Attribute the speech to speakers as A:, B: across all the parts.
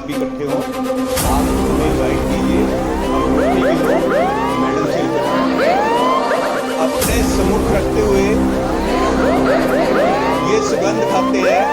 A: भी इकट्ठे हों। आप हमें इनवाइट कीजिए, हम मैडम से अपने सम्मुख रखते हुए ये सुगंध खाते हैं।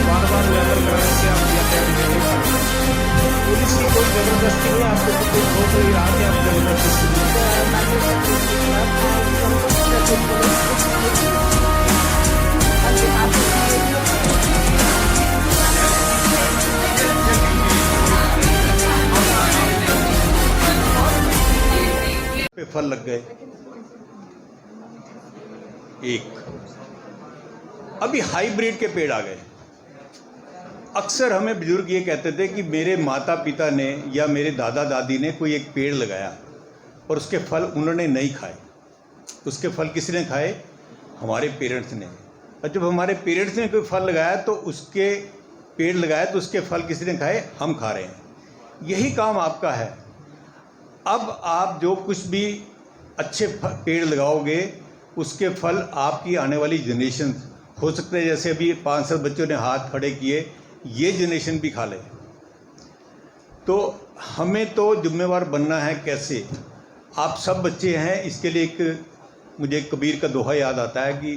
B: बार-बार लेवल कराने से आप ये तय नहीं पाएंगे। पुलिस की कोई जबरदस्ती नहीं, आपको तो कोई रोक नहीं रहा कि आप
A: पे फल लग गए। एक अभी हाइब्रिड के पेड़ आ गए। अक्सर हमें बुजुर्ग ये कहते थे कि मेरे माता पिता ने या मेरे दादा दादी ने कोई एक पेड़ लगाया और उसके फल उन्होंने नहीं खाए। उसके फल किसने खाए? हमारे पेरेंट्स ने। और जब हमारे पेरेंट्स ने कोई फल लगाया तो उसके पेड़ लगाया तो उसके फल किसने खाए? हम खा रहे हैं। यही काम आपका है। अब आप जो कुछ भी अच्छे पेड़ लगाओगे उसके फल आपकी आने वाली जनरेशन हो सकते हैं, जैसे अभी 5-7 बच्चों ने हाथ खड़े किए, ये जनरेशन भी खा ले। तो हमें तो जिम्मेवार बनना है। कैसे? आप सब बच्चे हैं। इसके लिए एक मुझे कबीर का दोहा याद आता है कि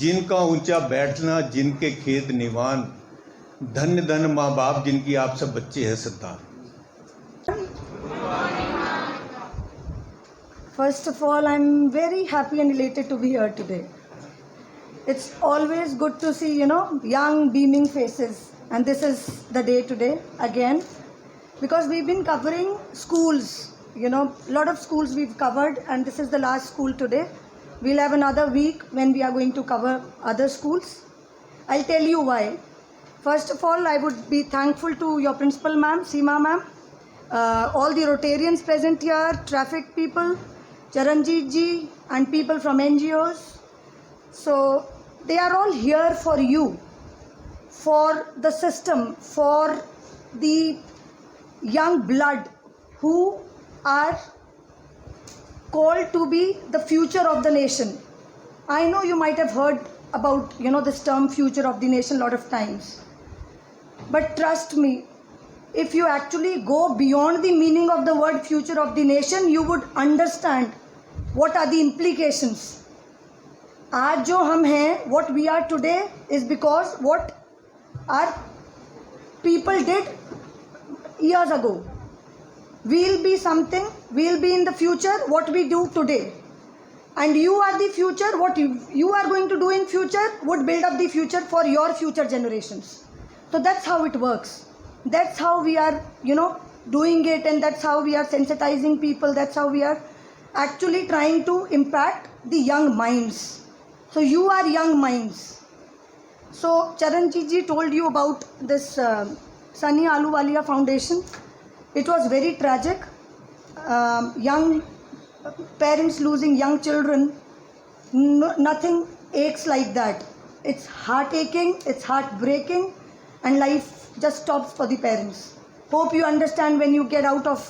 A: जिनका ऊंचा बैठना जिनके खेत निवान, धन्य धन्य माँ बाप जिनकी आप सब बच्चे हैं संतान।
C: First of all, I'm very happy and elated to be here today. It's always good to see, young, beaming faces. And this is the day today again. Because we've been covering schools. A lot of schools we've covered. And this is the last school today. We'll have another week when we are going to cover other schools. I'll tell you why. First of all, I would be thankful to your principal ma'am, Seema ma'am. All the Rotarians present here, traffic people, Charanjit ji, and people from NGOs. So they are all here for you, for the system, for the young blood who are called to be the future of the nation. I know you might have heard about, this term future of the nation a lot of times. But trust me, if you actually go beyond the meaning of the word future of the nation, you would understand what are the implications. आज जो हम हैं, what we are today is because what our people did years ago. We'll be something, we'll be in the future, what we do today. And you are the future, what you are going to do in future would build up the future for your future generations. So that's how it works. That's how we are, doing it, and that's how we are sensitizing people. That's how we are actually trying to impact the young minds. So you are young minds. So Charanjit ji told you about this Sunny Ahluwalia Foundation. It was very tragic. Young parents losing young children. Nothing aches like that. It's heart-aching, it's heartbreaking, and life just stops for the parents. Hope you understand when you get out of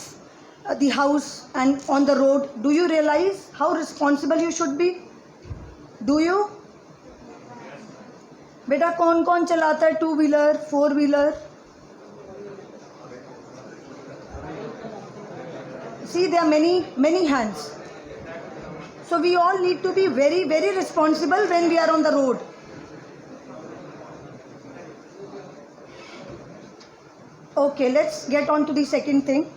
C: the house and on the road. Do you realize how responsible you should be? Do you? बेटा कौन कौन चलाता है 2-wheeler, 4-wheeler? See, there are many hands. So we all need to be very, very responsible when we are on the road. Okay, let's get on to the second thing.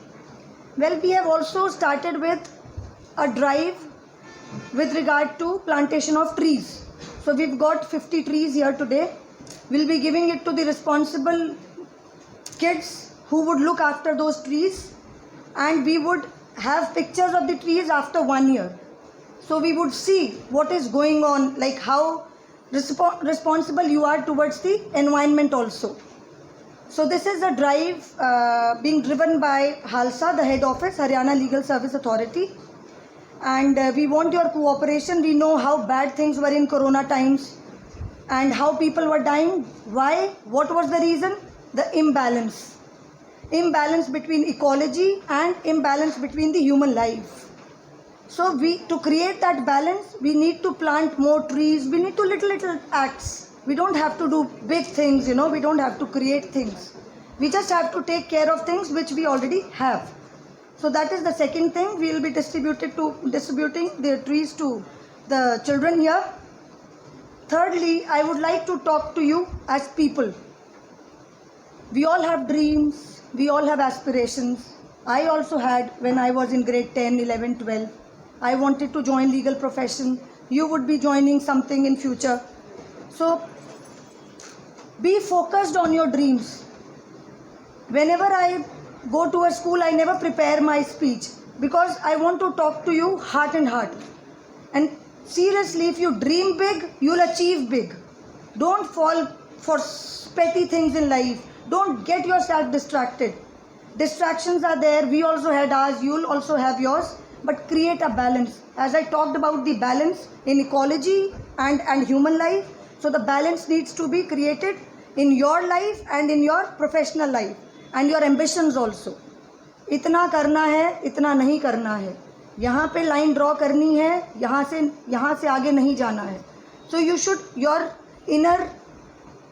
C: Well, we have also started with a drive with regard to plantation of trees. So we've got 50 trees here today. We'll be giving it to the responsible kids who would look after those trees, and we would have pictures of the trees after 1 year. So we would see what is going on, like how responsible you are towards the environment also. So this is a drive being driven by HALSA, the head office, Haryana Legal Service Authority. And we want your cooperation. We know how bad things were in Corona times and how people were dying. Why? What was the reason? The imbalance. Imbalance between ecology and imbalance between the human life. So to create that balance, we need to plant more trees. We need to little acts. We don't have to do big things, you know. We don't have to create things. We just have to take care of things which we already have. So that is the second thing. We will be distributing the trees to the children here. Thirdly, I would like to talk to you as people. We all have dreams. We all have aspirations. I also had when I was in grade 10, 11, 12. I wanted to join legal profession. You would be joining something in future. So be focused on your dreams. Whenever I go to a school, I never prepare my speech because I want to talk to you heart and heart. And seriously, if you dream big, you'll achieve big. Don't fall for petty things in life. Don't get yourself distracted. Distractions are there. We also had ours. You'll also have yours. But create a balance. As I talked about the balance in ecology and human life. So the balance needs to be created in your life and in your professional life. And your ambitions also. इतना करना है, इतना नहीं करना है. यहाँ पे line draw करनी है, यहाँ से आगे नहीं जाना है. So you should, your inner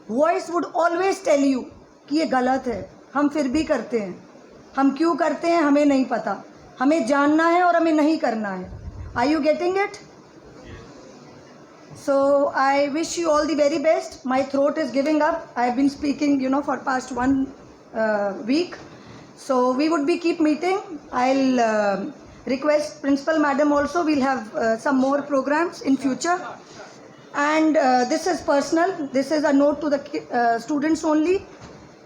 C: voice would always tell you कि ये गलत है. हम फिर भी करते हैं. हम क्यों करते हैं हमें नहीं पता. हमें जानना है और हमें नहीं करना है. Are you getting it? So I wish you all the very best. My throat is giving up. I have been speaking, you know, for past 1 week. So we would be keep meeting. I'll request Principal Madam also. We'll have some more programs in future. And this is personal. This is a note to the students only.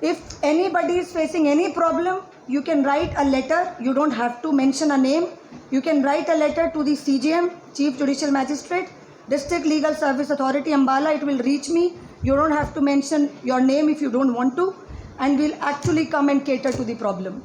C: If anybody is facing any problem, you can write a letter. You don't have to mention a name. You can write a letter to the CJM, Chief Judicial Magistrate, District Legal Service Authority, Ambala. It will reach me. You don't have to mention your name if you don't want to. And we'll actually come and cater to the problem.